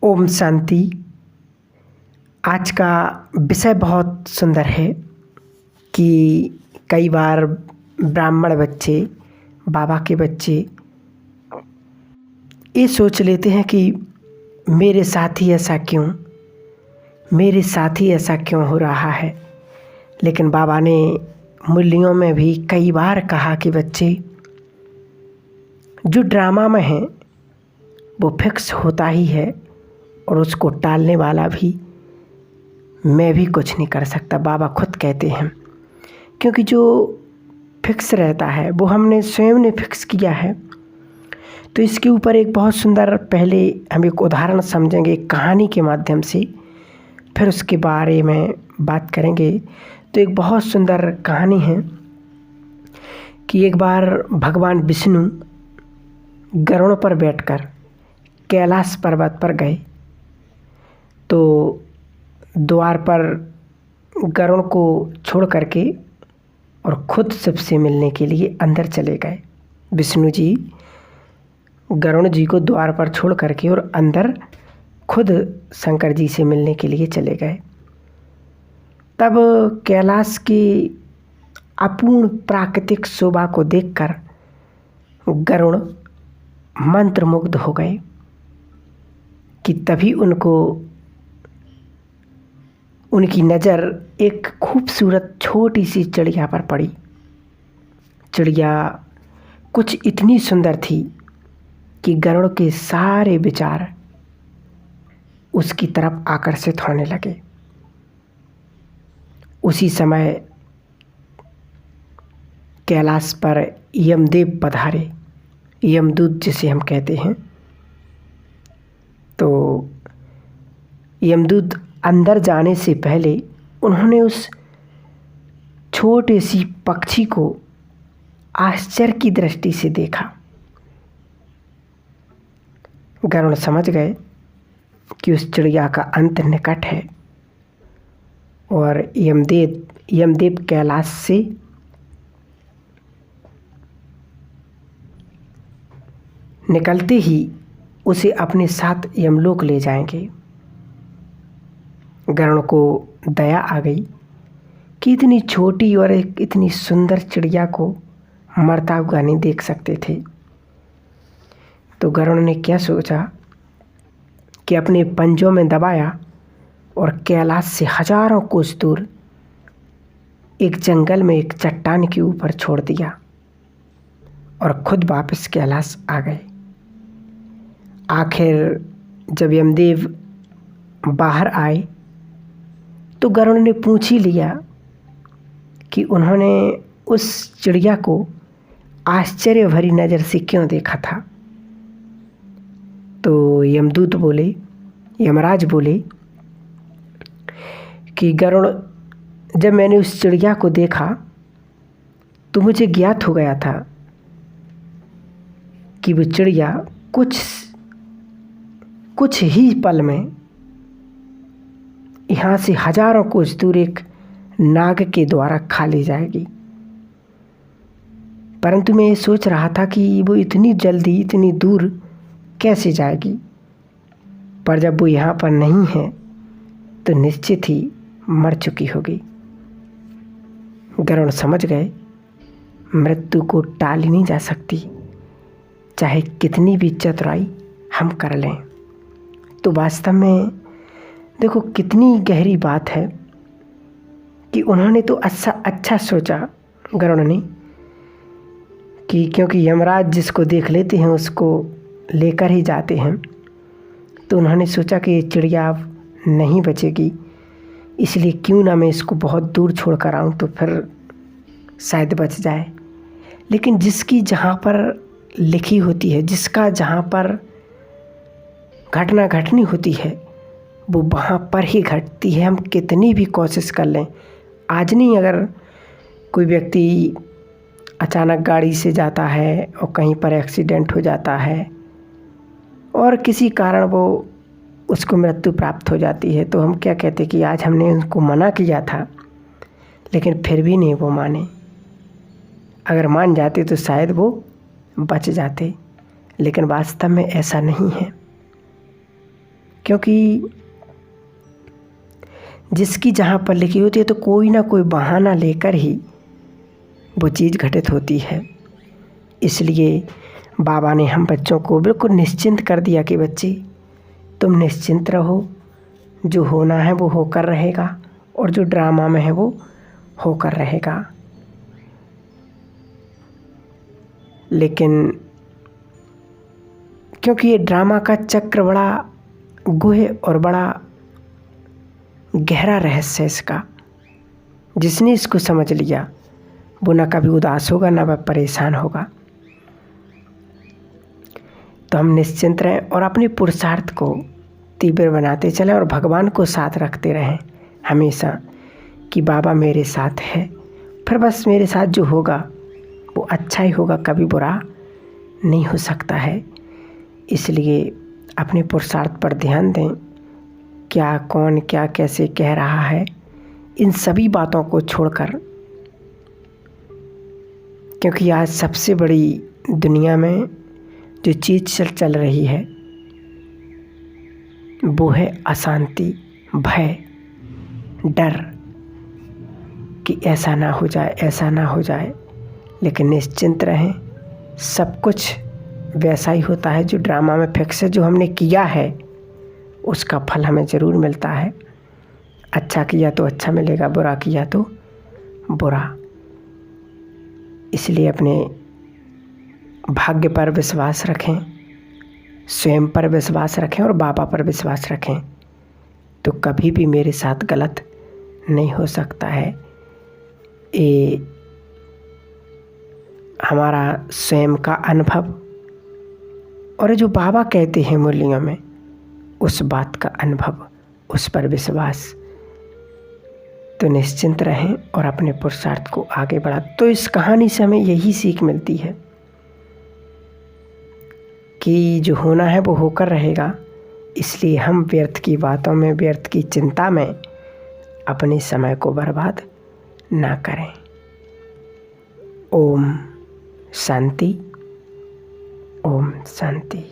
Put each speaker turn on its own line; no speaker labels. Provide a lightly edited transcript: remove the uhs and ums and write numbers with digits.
ओम शांति। आज का विषय बहुत सुंदर है कि कई बार ब्राह्मण बच्चे, बाबा के बच्चे ये सोच लेते हैं कि मेरे साथ ही ऐसा क्यों, मेरे साथ ही ऐसा क्यों हो रहा है। लेकिन बाबा ने मूल्यों में भी कई बार कहा कि बच्चे, जो ड्रामा में है वो फिक्स होता ही है और उसको टालने वाला भी मैं भी कुछ नहीं कर सकता। बाबा खुद कहते हैं, क्योंकि जो फिक्स रहता है वो हमने स्वयं ने फिक्स किया है। तो इसके ऊपर एक बहुत सुंदर, पहले हम एक उदाहरण समझेंगे एक कहानी के माध्यम से, फिर उसके बारे में बात करेंगे। तो एक बहुत सुंदर कहानी है कि एक बार भगवान विष्णु गरुड़ पर बैठकर कैलाश पर्वत पर गए। तो द्वार पर गरुड़ को छोड़ करके और खुद शिव से मिलने के लिए अंदर चले गए। विष्णु जी गरुड़ जी को द्वार पर छोड़ करके और अंदर खुद शंकर जी से मिलने के लिए चले गए। तब कैलाश की अपूर्ण प्राकृतिक शोभा को देखकर गरुड़ मंत्रमुग्ध हो गए कि तभी उनकी नज़र एक खूबसूरत छोटी सी चिड़िया पर पड़ी। चिड़िया कुछ इतनी सुंदर थी कि गरुड़ के सारे विचार उसकी तरफ आकर्षित होने लगे। उसी समय कैलाश पर यमदेव पधारे, यमदूत जिसे हम कहते हैं। तो यमदूत अंदर जाने से पहले उन्होंने उस छोटे सी पक्षी को आश्चर्य की दृष्टि से देखा। गरुड़ समझ गए कि उस चिड़िया का अंत निकट है और यमदेव कैलाश से निकलते ही उसे अपने साथ यमलोक ले जाएंगे। गरुड़ को दया आ गई कि इतनी छोटी और एक इतनी सुंदर चिड़िया को मरता हुआ नहीं देख सकते थे। तो गरुड़ ने क्या सोचा कि अपने पंजों में दबाया और कैलाश से हजारों कोस दूर एक जंगल में एक चट्टान के ऊपर छोड़ दिया और खुद वापस कैलाश आ गए। आखिर जब यमदेव बाहर आए तो गरुड़ ने पूछ ही लिया कि उन्होंने उस चिड़िया को आश्चर्य भरी नज़र से क्यों देखा था। तो यमराज बोले कि गरुड़, जब मैंने उस चिड़िया को देखा तो मुझे ज्ञात हो गया था कि वो चिड़िया कुछ ही पल में यहाँ से हजारों कोस दूर एक नाग के द्वारा खा ली जाएगी। परंतु मैं ये सोच रहा था कि वो इतनी जल्दी इतनी दूर कैसे जाएगी, पर जब वो यहाँ पर नहीं है तो निश्चित ही मर चुकी होगी। गरुड़ समझ गए मृत्यु को टाली नहीं जा सकती, चाहे कितनी भी चतुराई हम कर लें। तो वास्तव में देखो कितनी गहरी बात है कि उन्होंने तो अच्छा सोचा गरुड़ ने कि क्योंकि यमराज जिसको देख लेते हैं उसको लेकर ही जाते हैं। तो उन्होंने सोचा कि ये चिड़िया अब नहीं बचेगी, इसलिए क्यों ना मैं इसको बहुत दूर छोड़ कर आऊँ तो फिर शायद बच जाए। लेकिन जिसकी जहाँ पर लिखी होती है, जिसका जहाँ पर घटना घटनी होती है वो वहाँ पर ही घटती है। हम कितनी भी कोशिश कर लें, आज नहीं, अगर कोई व्यक्ति अचानक गाड़ी से जाता है और कहीं पर एक्सीडेंट हो जाता है और किसी कारण वो उसको मृत्यु प्राप्त हो जाती है, तो हम क्या कहते कि आज हमने उनको मना किया था, लेकिन फिर भी नहीं वो माने। अगर मान जाते तो शायद वो बच जाते, लेकिन वास्तव में ऐसा नहीं है। क्योंकि जिसकी जहाँ पर लिखी होती है तो कोई ना कोई बहाना लेकर ही वो चीज़ घटित होती है। इसलिए बाबा ने हम बच्चों को बिल्कुल निश्चिंत कर दिया कि बच्चे तुम निश्चिंत रहो, जो होना है वो होकर रहेगा और जो ड्रामा में है वो होकर रहेगा। लेकिन क्योंकि ये ड्रामा का चक्र बड़ा गुहे और बड़ा गहरा रहस्य है इसका, जिसने इसको समझ लिया वो ना कभी उदास होगा ना वह परेशान होगा। तो हम निश्चिंत रहें और अपने पुरुषार्थ को तीव्र बनाते चलें और भगवान को साथ रखते रहें हमेशा कि बाबा मेरे साथ है, फिर बस मेरे साथ जो होगा वो अच्छा ही होगा, कभी बुरा नहीं हो सकता है। इसलिए अपने पुरुषार्थ पर ध्यान दें, क्या कौन क्या कैसे कह रहा है इन सभी बातों को छोड़कर, क्योंकि आज सबसे बड़ी दुनिया में जो चीज़ चल रही है वो है अशांति, भय, डर कि ऐसा ना हो जाए, ऐसा ना हो जाए। लेकिन निश्चिंत रहें, सब कुछ वैसा ही होता है जो ड्रामा में फिक्स है। जो हमने किया है उसका फल हमें ज़रूर मिलता है। अच्छा किया तो अच्छा मिलेगा, बुरा किया तो बुरा। इसलिए अपने भाग्य पर विश्वास रखें, स्वयं पर विश्वास रखें और बाबा पर विश्वास रखें, तो कभी भी मेरे साथ गलत नहीं हो सकता है। ये हमारा स्वयं का अनुभव और जो बाबा कहते हैं मूल्यों में, उस बात का अनुभव, उस पर विश्वास। तो निश्चिंत रहें और अपने पुरुषार्थ को आगे बढ़ा। तो इस कहानी से हमें यही सीख मिलती है कि जो होना है वो होकर रहेगा। इसलिए हम व्यर्थ की बातों में, व्यर्थ की चिंता में अपने समय को बर्बाद ना करें। ओम शांति, ओम शांति।